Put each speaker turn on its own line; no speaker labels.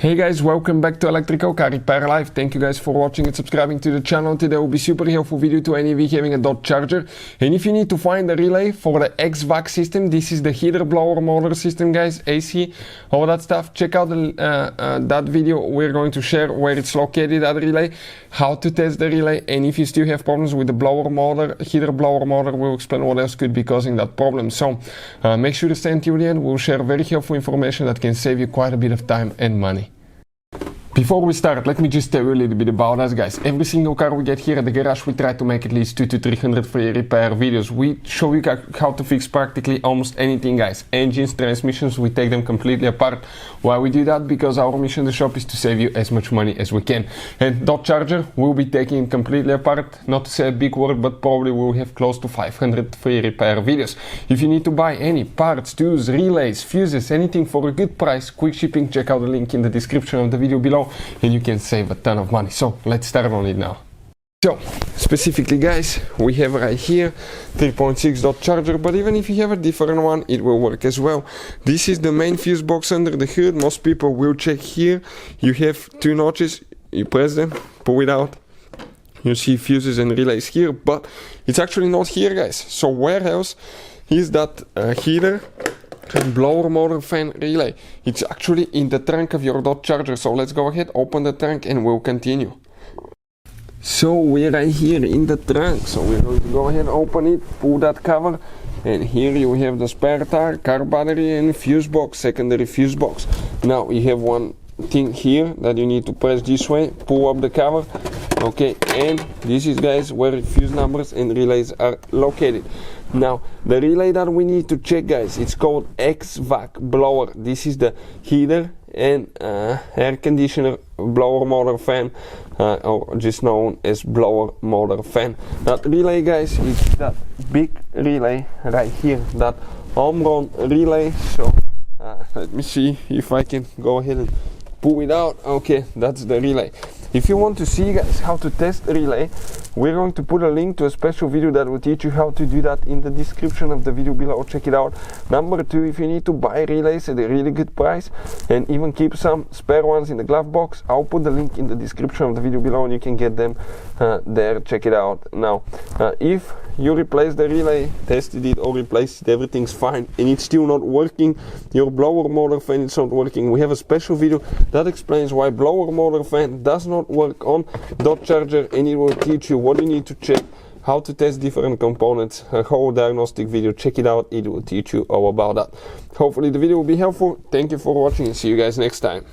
Hey guys, welcome back to Electrical Car Repair Live. Thank you guys for watching and subscribing to the channel. Today will be super helpful video to any of you having a Dodge Charger. And if you need to find a relay for the Hvac system, this is the heater blower motor system, guys, AC, all that stuff. Check out that video. We're going to share where it's located, that relay, how to test the relay, and if you still have problems with the blower motor, heater blower motor, we'll explain what else could be causing that problem. So make sure to stay until the end. We'll share very helpful information that can save you quite a bit of time and money. Before we start, let me just tell you a little bit about us, guys. Every single car we get here at the garage, we try to make at least 200 to 300 free repair videos. We show you how to fix practically almost anything, guys. Engines, transmissions, we take them completely apart. Why we do that? Because our mission in the shop is to save you as much money as we can. And Dodge Charger, we'll be taking it completely apart. Not to say a big word, but probably we'll have close to 500 free repair videos. If you need to buy any parts, tools, relays, fuses, anything for a good price, quick shipping, check out the link in the description of the video below. And you can save a ton of money. So let's start on it now. So specifically, guys, we have right here 3.6 Dodge Charger, but even if you have a different one, it will work as well. This is the main fuse box under the hood. Most people will check here. You have two notches, you press them, pull it out, you see fuses and relays here, but it's actually not here, guys. So where else is that heater and blower motor fan relay? It's actually in the trunk of your Dodge Charger. So let's go ahead, open the trunk, and we'll continue. So we're right here in the trunk. So we're going to go ahead, open it, pull that cover, and here you have the spare tire, car battery, and fuse box, secondary fuse box. Now you have one thing here that you need to press this way, pull up the cover. Okay, and this is, guys, where fuse numbers and relays are located. Now the relay that we need to check, guys, it's called Hvac blower. This is the heater and air conditioner blower motor fan, or just known as blower motor fan. That relay, guys, is that big relay right here, that home run relay. So let me see if I can go ahead and pull it out. Okay, that's the relay. If you want to see, guys, how to test a relay, we're going to put a link to a special video that will teach you how to do that in the description of the video below. Check it out. Number two, if you need to buy relays at a really good price and even keep some spare ones in the glove box, I'll put the link in the description of the video below and you can get them there. Check it out. Now if you replace the relay, tested it or replaced it, everything's fine, and it's still not working, your blower motor fan is not working, we have a special video that explains why blower motor fan does not work on Dodge Charger, and it will teach you what you need to check, how to test different components, a whole diagnostic video. Check it out, it will teach you all about that. Hopefully the video will be helpful. Thank you for watching and see you guys next time.